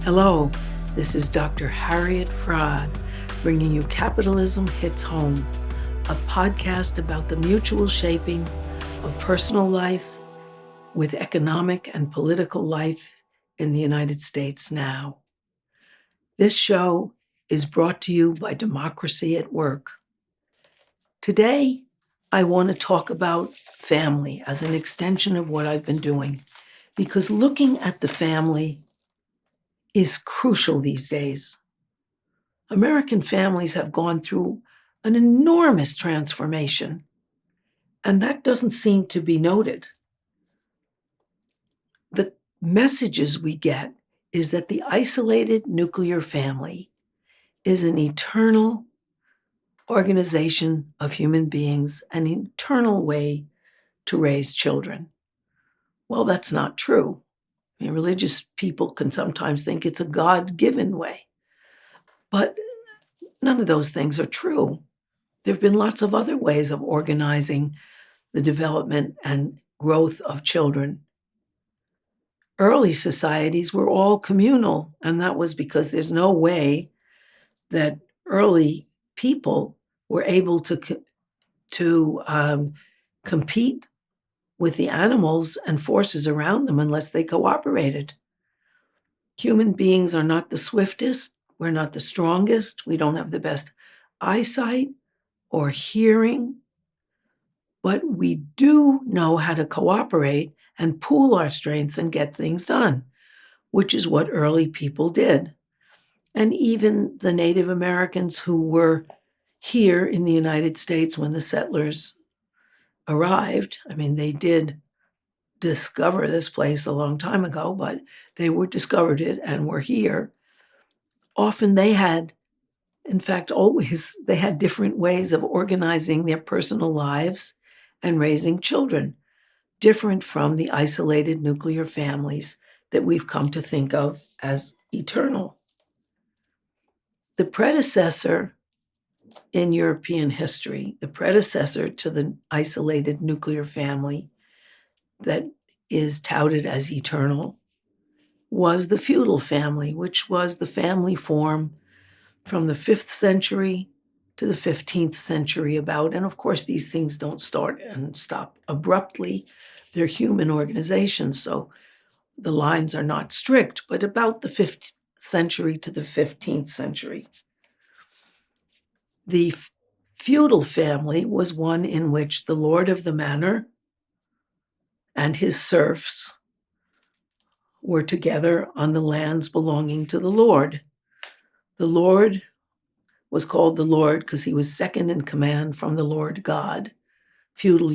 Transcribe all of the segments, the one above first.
Hello, this is Dr. Harriet Fraad, bringing you Capitalism Hits Home, a podcast about the mutual shaping of personal life with economic and political life in the United States now. This show is brought to you by Democracy at Work. Today, I want to talk about family as an extension of what I've been doing, because looking at the family is crucial these days. American families have gone through an enormous transformation, and that doesn't seem to be noted. The messages we get is that the isolated nuclear family is an eternal organization of human beings, an eternal way to raise children. Well, that's not true. Religious people can sometimes think it's a God-given way, but none of those things are true. There have been lots of other ways of organizing the development and growth of children. Early societies were all communal, and that was because there's no way that early people were able to compete with the animals and forces around them unless they cooperated. Human beings are not the swiftest, we're not the strongest, we don't have the best eyesight or hearing, but we do know how to cooperate and pool our strengths and get things done, which is what early people did. And even the Native Americans who were here in the United States when the settlers arrived, they did discover this place a long time ago, but they discovered it and were here. Often they had, in fact, always, they had different ways of organizing their personal lives and raising children, different from the isolated nuclear families that we've come to think of as eternal. The predecessor in European history, the predecessor to the isolated nuclear family that is touted as eternal, was the feudal family, which was the family form from the 5th century to the 15th century about. And of course, these things don't start and stop abruptly. They're human organizations, so the lines are not strict, but about the 5th century to the 15th century. The feudal family was one in which the lord of the manor and his serfs were together on the lands belonging to the lord. The lord was called the Lord because he was second in command from the Lord God. Feudal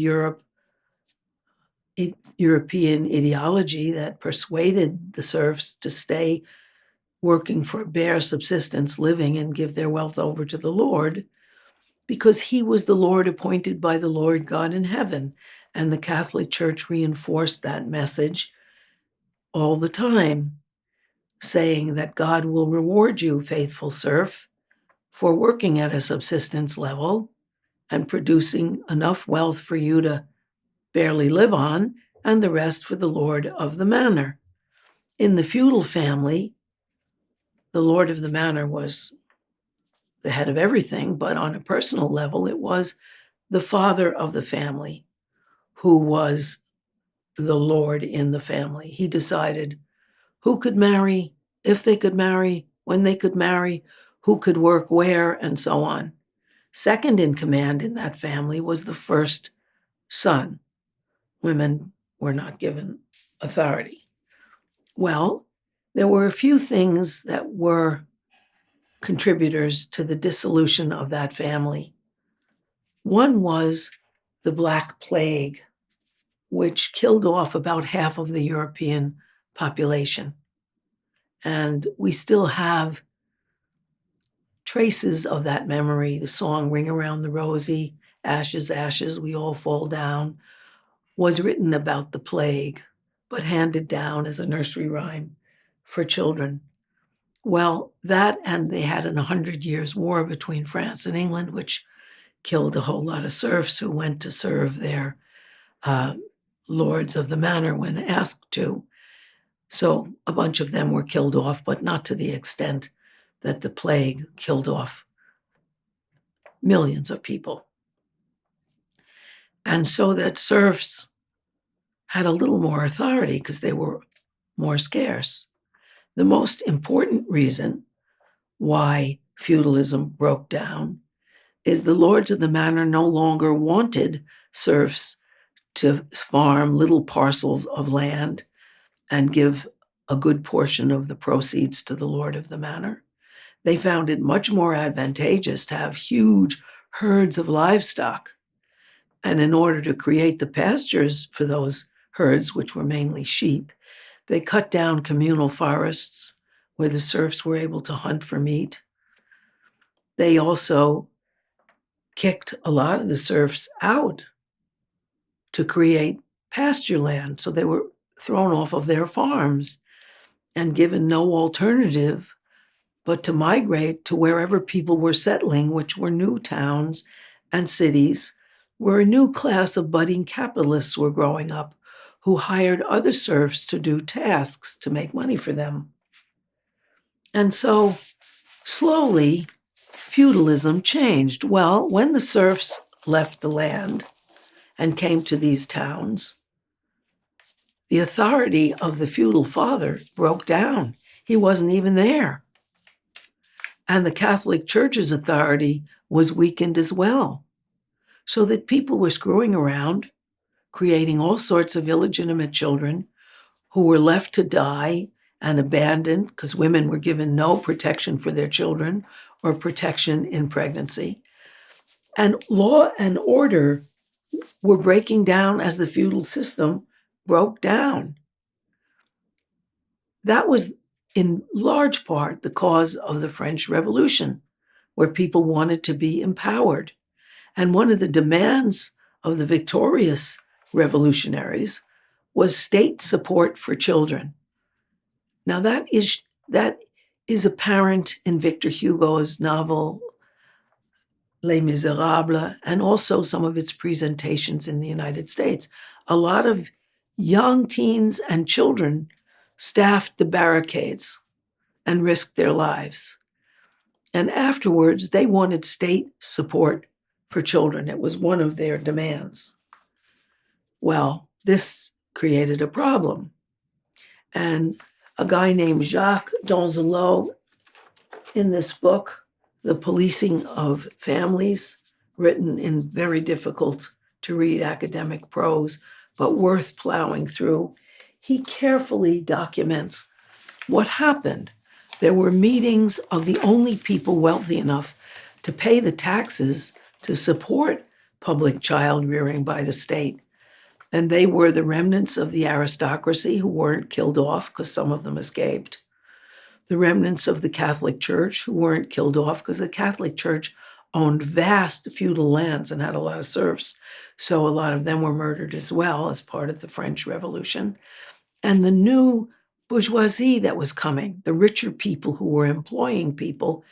European ideology that persuaded the serfs to stay working for bare subsistence living and give their wealth over to the Lord, because he was the Lord appointed by the Lord God in heaven. And the Catholic Church reinforced that message all the time, saying that God will reward you, faithful serf, for working at a subsistence level and producing enough wealth for you to barely live on, and the rest for the lord of the manor. In the feudal family, the lord of the manor was the head of everything, but on a personal level, it was the father of the family who was the lord in the family. He decided who could marry, if they could marry, when they could marry, who could work where, and so on. Second in command in that family was the first son. Women were not given authority. Well, there were a few things that were contributors to the dissolution of that family. One was the Black Plague, which killed off about half of the European population. And we still have traces of that memory. The song Ring Around the Rosie, Ashes, Ashes, We All Fall Down, was written about the plague, but handed down as a nursery rhyme for children. Well, that, and they had an 100 Years' War between France and England, which killed a whole lot of serfs who went to serve their lords of the manor when asked to. So a bunch of them were killed off, but not to the extent that the plague killed off millions of people. And so that serfs had a little more authority because they were more scarce. The most important reason why feudalism broke down is the lords of the manor no longer wanted serfs to farm little parcels of land and give a good portion of the proceeds to the lord of the manor. They found it much more advantageous to have huge herds of livestock. And in order to create the pastures for those herds, which were mainly sheep, they cut down communal forests where the serfs were able to hunt for meat. They also kicked a lot of the serfs out to create pasture land. So they were thrown off of their farms and given no alternative but to migrate to wherever people were settling, which were new towns and cities, where a new class of budding capitalists were growing up who hired other serfs to do tasks to make money for them. And so slowly, feudalism changed. Well, when the serfs left the land and came to these towns, the authority of the feudal father broke down. He wasn't even there. And the Catholic Church's authority was weakened as well, so that people were screwing around, creating all sorts of illegitimate children who were left to die and abandoned because women were given no protection for their children or protection in pregnancy. And law and order were breaking down as the feudal system broke down. That was in large part the cause of the French Revolution, where people wanted to be empowered. And one of the demands of the victorious revolutionaries was state support for children. Now that is apparent in Victor Hugo's novel Les Miserables, and also some of its presentations in the United States. A lot of young teens and children staffed the barricades and risked their lives. And afterwards, they wanted state support for children. It was one of their demands. Well, this created a problem. And a guy named Jacques Donzelot, in this book, The Policing of Families, written in very difficult to read academic prose, but worth plowing through, he carefully documents what happened. There were meetings of the only people wealthy enough to pay the taxes to support public child rearing by the state. And they were the remnants of the aristocracy who weren't killed off because some of them escaped. The remnants of the Catholic Church who weren't killed off because the Catholic Church owned vast feudal lands and had a lot of serfs. So a lot of them were murdered as well as part of the French Revolution. And the new bourgeoisie that was coming, the richer people who were employing people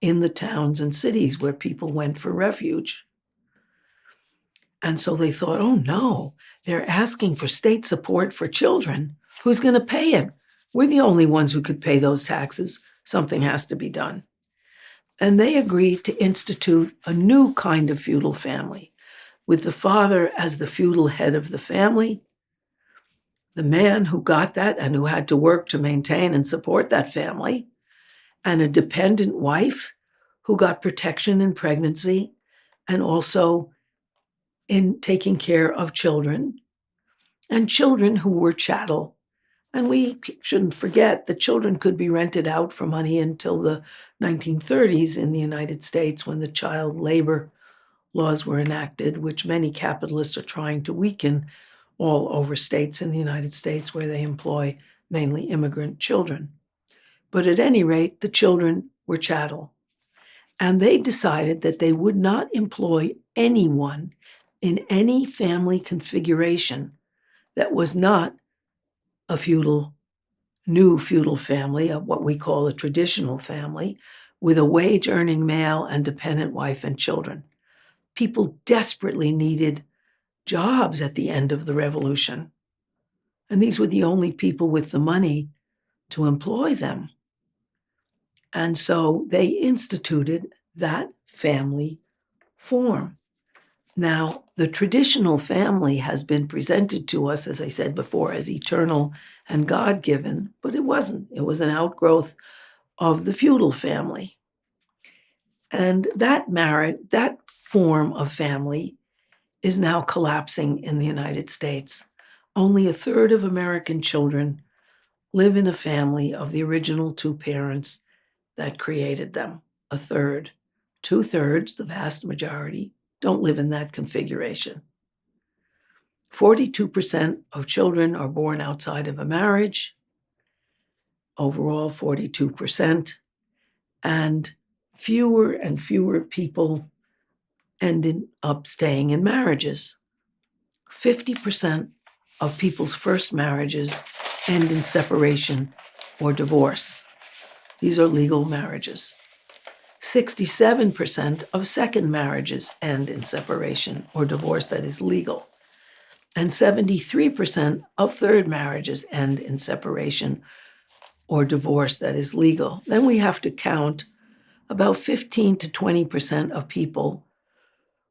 in the towns and cities where people went for refuge. And so they thought, oh no, they're asking for state support for children. Who's going to pay it? We're the only ones who could pay those taxes. Something has to be done. And they agreed to institute a new kind of feudal family, with the father as the feudal head of the family. The man who got that and who had to work to maintain and support that family, and a dependent wife who got protection in pregnancy and also in taking care of children, and children who were chattel. And we shouldn't forget that children could be rented out for money until the 1930s in the United States, when the child labor laws were enacted, which many capitalists are trying to weaken all over states in the United States where they employ mainly immigrant children. But at any rate, the children were chattel. And they decided that they would not employ anyone in any family configuration that was not a new feudal family, of what we call a traditional family, with a wage-earning male and dependent wife and children. People desperately needed jobs at the end of the revolution. And these were the only people with the money to employ them. And so they instituted that family form. Now, the traditional family has been presented to us, as I said before, as eternal and God-given, but it wasn't. It was an outgrowth of the feudal family. And that form of family is now collapsing in the United States. Only a third of American children live in a family of the original two parents that created them. A third. Two-thirds, the vast majority, don't live in that configuration. 42% of children are born outside of a marriage. Overall, 42%. And fewer people ended up staying in marriages. 50% of people's first marriages end in separation or divorce. These are legal marriages. 67% of second marriages end in separation or divorce that is legal. And 73% of third marriages end in separation or divorce that is legal. Then we have to count about 15 to 20% of people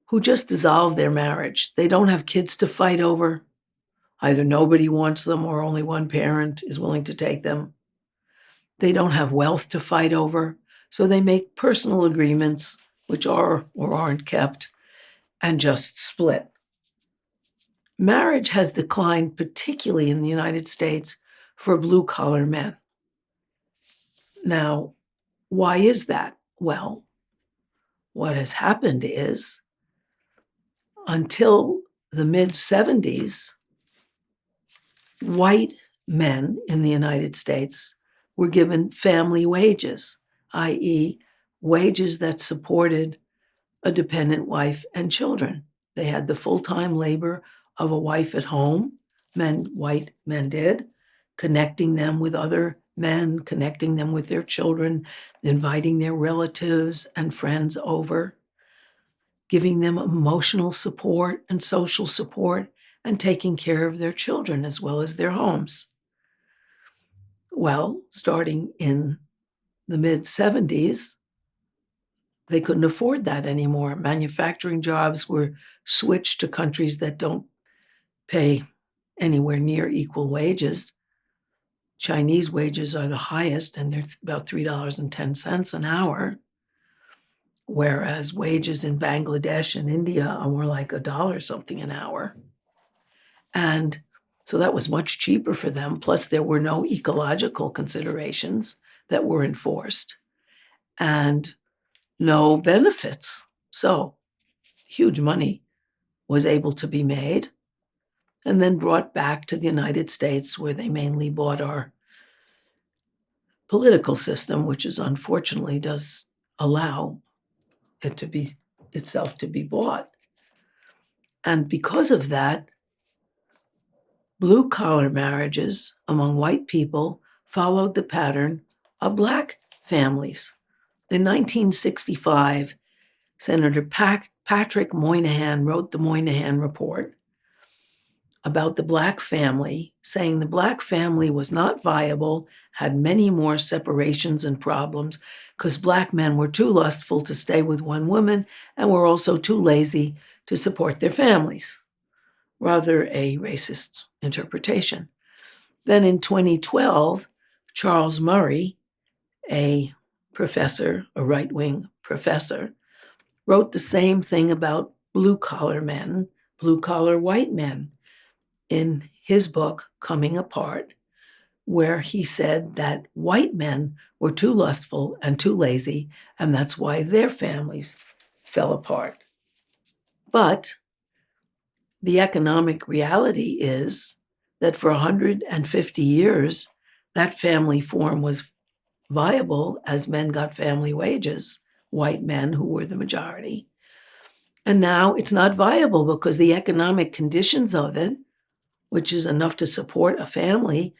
who just dissolve their marriage. They don't have kids to fight over. Either nobody wants them or only one parent is willing to take them. They don't have wealth to fight over, so they make personal agreements, which are or aren't kept, and just split. Marriage has declined, particularly in the United States, for blue-collar men. Now, why is that? Well, what has happened is, until the mid-70s, white men in the United States were given family wages, i.e., wages that supported a dependent wife and children. They had the full-time labor of a wife at home, white men did, connecting them with other men, connecting them with their children, inviting their relatives and friends over, giving them emotional support and social support, and taking care of their children as well as their homes. Well, starting in the mid-70s, they couldn't afford that anymore. Manufacturing jobs were switched to countries that don't pay anywhere near equal wages. Chinese wages are the highest, and they're about $3.10 an hour, whereas wages in Bangladesh and India are more like $1 something an hour. And so that was much cheaper for them. Plus, there were no ecological considerations that were enforced and no benefits. So huge money was able to be made and then brought back to the United States, where they mainly bought our political system, which is unfortunately does allow it to be itself to be bought. And because of that, blue-collar marriages among white people followed the pattern of black families. In 1965, Senator Patrick Moynihan wrote the Moynihan Report about the black family, saying the black family was not viable, had many more separations and problems, because black men were too lustful to stay with one woman and were also too lazy to support their families. Rather a racist interpretation. Then in 2012, Charles Murray, a professor, a right-wing professor, wrote the same thing about blue-collar men, blue-collar white men, in his book, Coming Apart, where he said that white men were too lustful and too lazy, and that's why their families fell apart. But the economic reality is that for 150 years, that family form was viable as men got family wages, white men who were the majority. And now it's not viable because the economic conditions of it, which is enough to support a family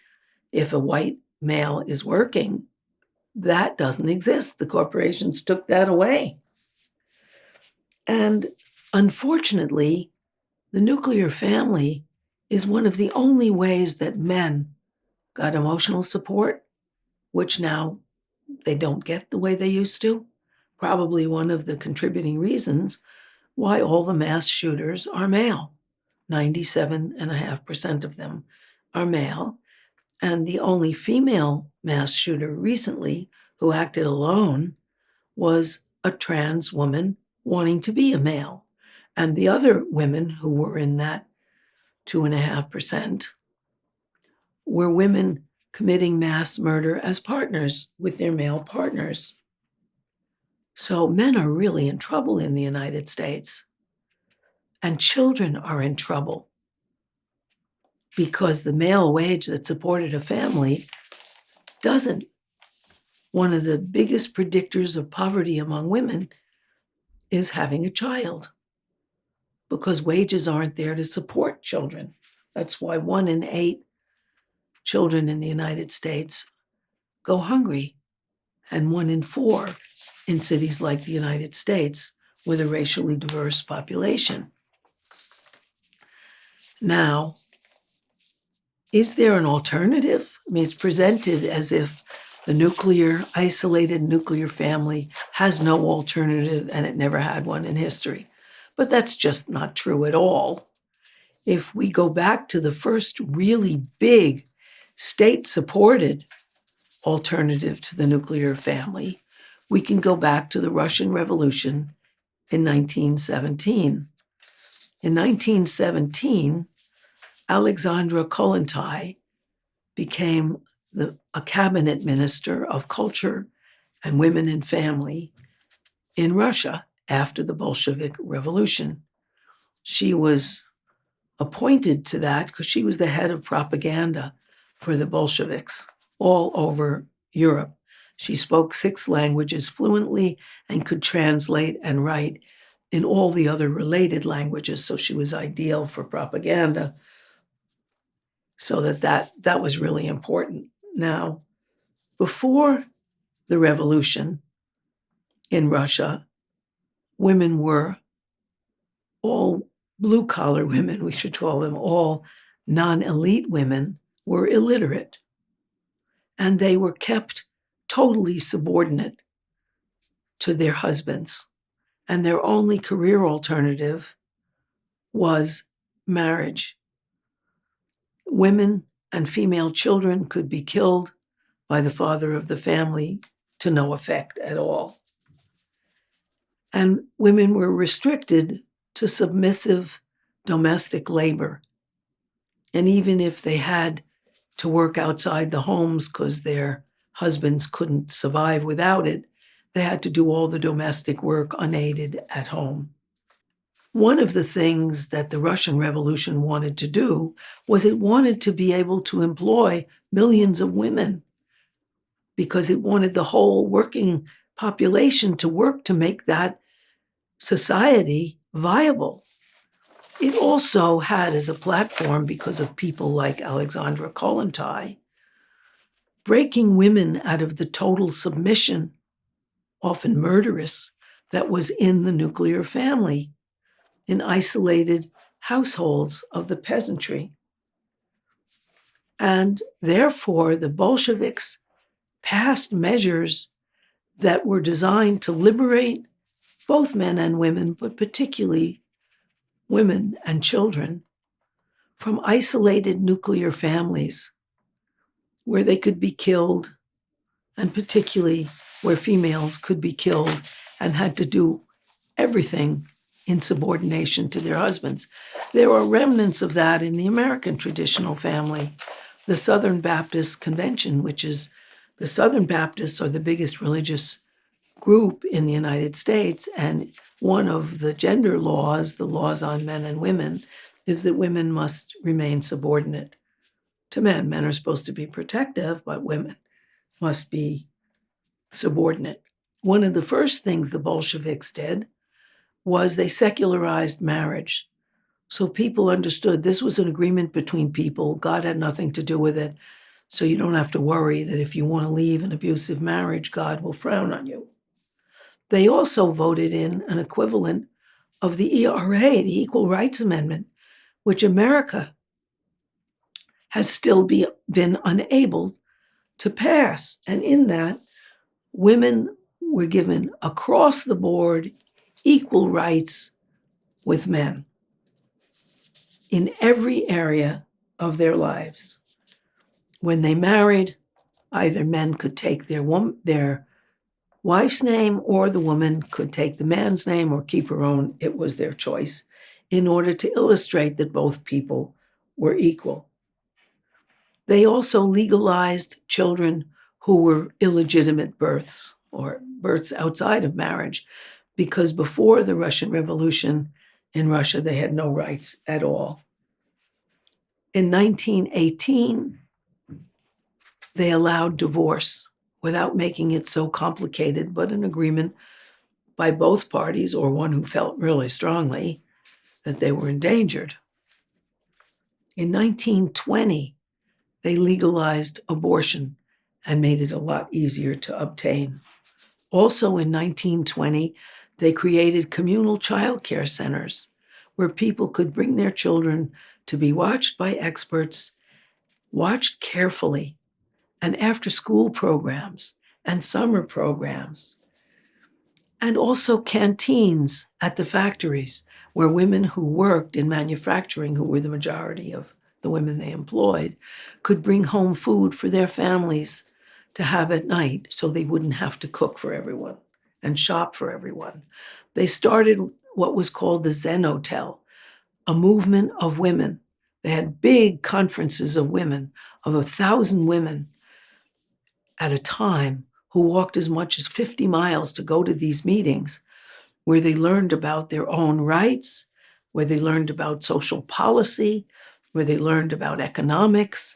if a white male is working, that doesn't exist. The corporations took that away. And unfortunately, the nuclear family is one of the only ways that men got emotional support, which now they don't get the way they used to. Probably one of the contributing reasons why all the mass shooters are male. 97.5% of them are male. And the only female mass shooter recently who acted alone was a trans woman wanting to be a male. And the other women who were in that 2.5% were women committing mass murder as partners with their male partners. So men are really in trouble in the United States. And children are in trouble because the male wage that supported a family doesn't. One of the biggest predictors of poverty among women is having a child because wages aren't there to support children. That's why 1 in 8 children in the United States go hungry, and 1 in 4 in cities like the United States with a racially diverse population. Now, is there an alternative? I mean, it's presented as if the isolated nuclear family has no alternative and it never had one in history. But that's just not true at all. If we go back to the first really big state-supported alternative to the nuclear family, we can go back to the Russian Revolution in 1917. In 1917, Alexandra Kollontai became a cabinet minister of culture and women and family in Russia after the Bolshevik Revolution. She was appointed to that because she was the head of propaganda for the Bolsheviks all over Europe. She spoke 6 languages fluently and could translate and write in all the other related languages, so she was ideal for propaganda. So that was really important. Now, before the revolution in Russia, women were all blue-collar women, we should call them, all non-elite women were illiterate. And they were kept totally subordinate to their husbands. And their only career alternative was marriage. Women and female children could be killed by the father of the family to no effect at all. And women were restricted to submissive domestic labor. And even if they had to work outside the homes because their husbands couldn't survive without it, they had to do all the domestic work unaided at home. One of the things that the Russian Revolution wanted to do was it wanted to be able to employ millions of women because it wanted the whole working population to work to make that society viable. It also had as a platform, because of people like Alexandra Kollontai, breaking women out of the total submission, often murderous, that was in the nuclear family, in isolated households of the peasantry. And therefore, the Bolsheviks passed measures that were designed to liberate both men and women, but particularly women and children, from isolated nuclear families where they could be killed, and particularly where females could be killed and had to do everything in subordination to their husbands. There are remnants of that in the American traditional family. The Southern Baptist Convention, which is the Southern Baptists are the biggest religious group in the United States, and one of the gender laws, the laws on men and women, is that women must remain subordinate to men. Men are supposed to be protective, but women must be subordinate. One of the first things the Bolsheviks did was they secularized marriage. So people understood this was an agreement between people. God had nothing to do with it. So you don't have to worry that if you want to leave an abusive marriage, God will frown on you. They also voted in an equivalent of the ERA, the Equal Rights Amendment, which America has still been unable to pass. And in that, women were given across the board equal rights with men in every area of their lives. When they married, either men could take their wife's name, or the woman could take the man's name or keep her own. It was their choice, in order to illustrate that both people were equal. They also legalized children who were illegitimate births or births outside of marriage, because before the Russian Revolution in Russia, they had no rights at all. In 1918, they allowed divorce without making it so complicated, but an agreement by both parties, or one who felt really strongly that they were endangered. In 1920, they legalized abortion and made it a lot easier to obtain. Also in 1920, they created communal child care centers where people could bring their children to be watched by experts, watched carefully, and after-school programs and summer programs, and also canteens at the factories where women who worked in manufacturing, who were the majority of the women they employed, could bring home food for their families to have at night so they wouldn't have to cook for everyone and shop for everyone. They started what was called the Zen Hotel, a movement of women. They had big conferences of women, of 1,000 women at a time, who walked as much as 50 miles to go to these meetings, where they learned about their own rights, where they learned about social policy, where they learned about economics,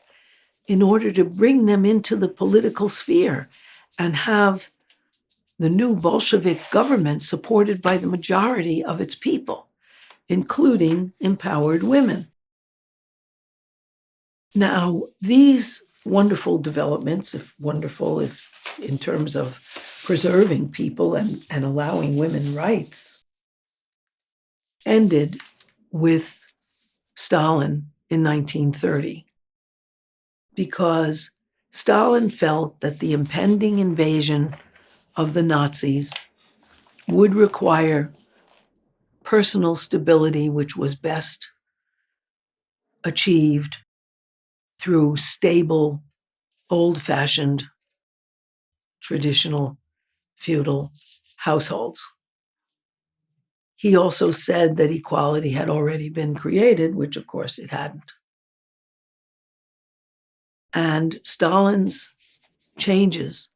in order to bring them into the political sphere and have the new Bolshevik government supported by the majority of its people, including empowered women. Now, these wonderful developments, if in terms of preserving people and allowing women rights, ended with Stalin in 1930, because Stalin felt that the impending invasion of the Nazis would require personal stability, which was best achieved through stable, old-fashioned, traditional, feudal households. He also said that equality had already been created, which of course it hadn't. And Stalin's changes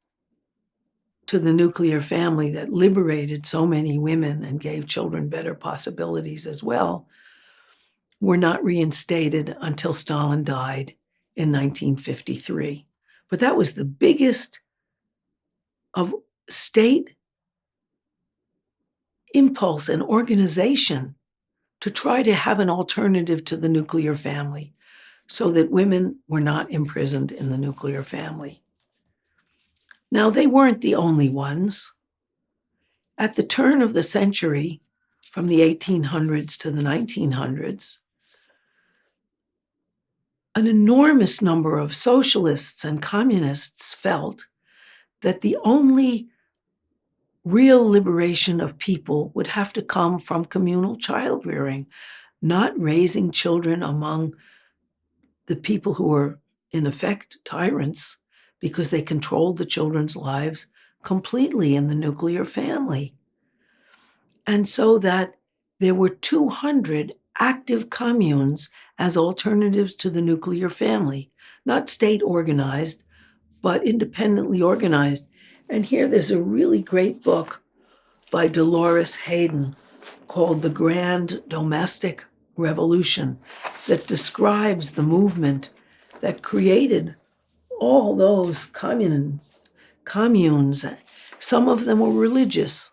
to the nuclear family that liberated so many women and gave children better possibilities as well were not reinstated until Stalin died in 1953. But that was the biggest of state impulse and organization to try to have an alternative to the nuclear family so that women were not imprisoned in the nuclear family. Now, they weren't the only ones. At the turn of the century, from the 1800s to the 1900s, an enormous number of socialists and communists felt that the only real liberation of people would have to come from communal child rearing, not raising children among the people who were, in effect, tyrants, because they controlled the children's lives completely in the nuclear family. And so that there were 200 active communes as alternatives to the nuclear family, not state organized, but independently organized. And here there's a really great book by Dolores Hayden called The Grand Domestic Revolution that describes the movement that created all those communes. Some of them were religious,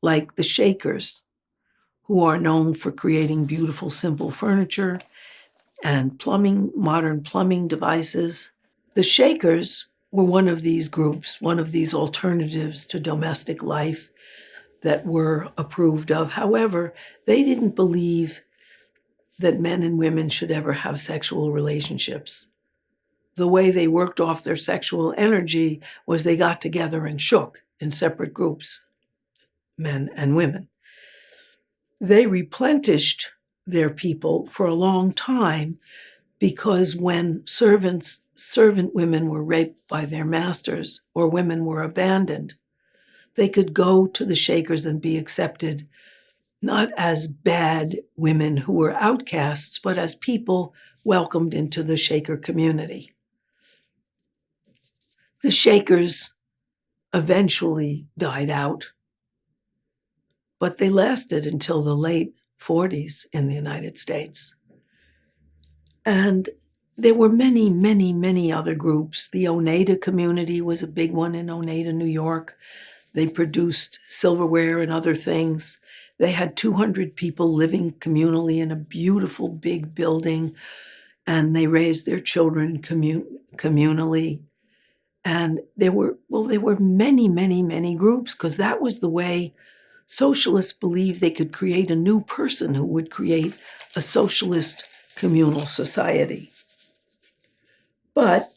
like the Shakers, who are known for creating beautiful, simple furniture and modern plumbing devices. The Shakers were one of these groups, one of these alternatives to domestic life that were approved of. However, they didn't believe that men and women should ever have sexual relationships. the way they worked off their sexual energy was they got together and shook in separate groups, men and women. They replenished their people for a long time because when servant women were raped by their masters or women were abandoned, they could go to the Shakers and be accepted not as bad women who were outcasts, but as people welcomed into the Shaker community. The Shakers eventually died out, but they lasted until the late 40s in the United States. And there were many, many, many other groups. The Oneida community was a big one in Oneida, New York. They produced silverware and other things. They had 200 people living communally in a beautiful big building, and they raised their children communally. And there were many, many, many groups, because that was the way socialists believed they could create a new person who would create a socialist communal society. But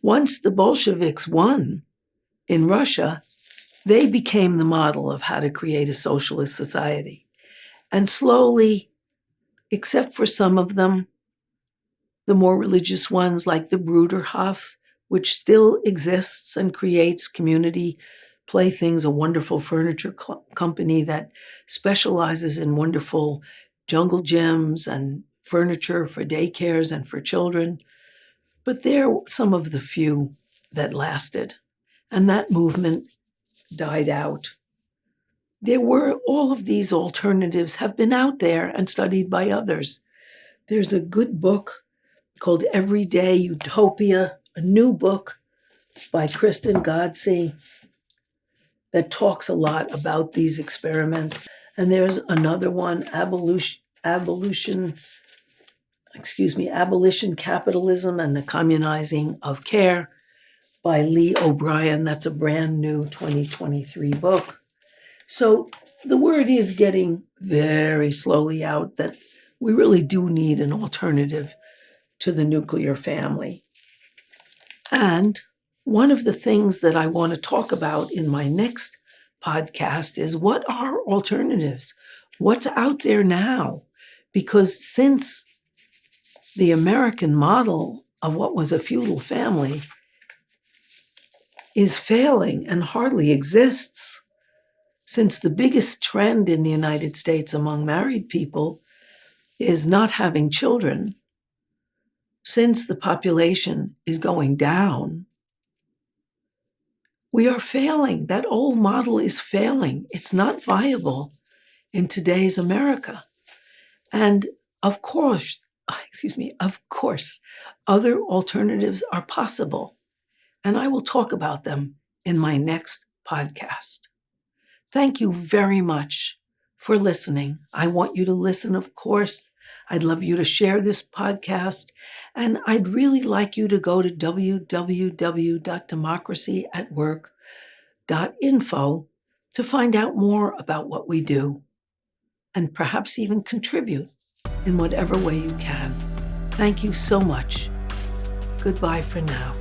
once the Bolsheviks won in Russia, they became the model of how to create a socialist society. And slowly, except for some of them, the more religious ones like the Bruderhof, which still exists and creates community playthings, a wonderful furniture company that specializes in wonderful jungle gyms and furniture for daycares and for children. But they're some of the few that lasted. And that movement died out. There were all of these alternatives have been out there and studied by others. There's a good book called Everyday Utopia, a new book by Kristen Godsey that talks a lot about these experiments. And there's another one, Abolition Capitalism and the Communizing of Care by Lee O'Brien. That's a brand new 2023 book. So the word is getting very slowly out that we really do need an alternative to the nuclear family. And one of the things that I want to talk about in my next podcast is what are alternatives? What's out there now? Because since the American model of what was a feudal family is failing and hardly exists, since the biggest trend in the United States among married people is not having children, since the population is going down, we are failing. That old model is failing. It's not viable in today's America. And of course, other alternatives are possible. And I will talk about them in my next podcast. Thank you very much for listening. I want you to listen, of course. I'd love you to share this podcast. And I'd really like you to go to www.democracyatwork.info to find out more about what we do and perhaps even contribute in whatever way you can. Thank you so much. Goodbye for now.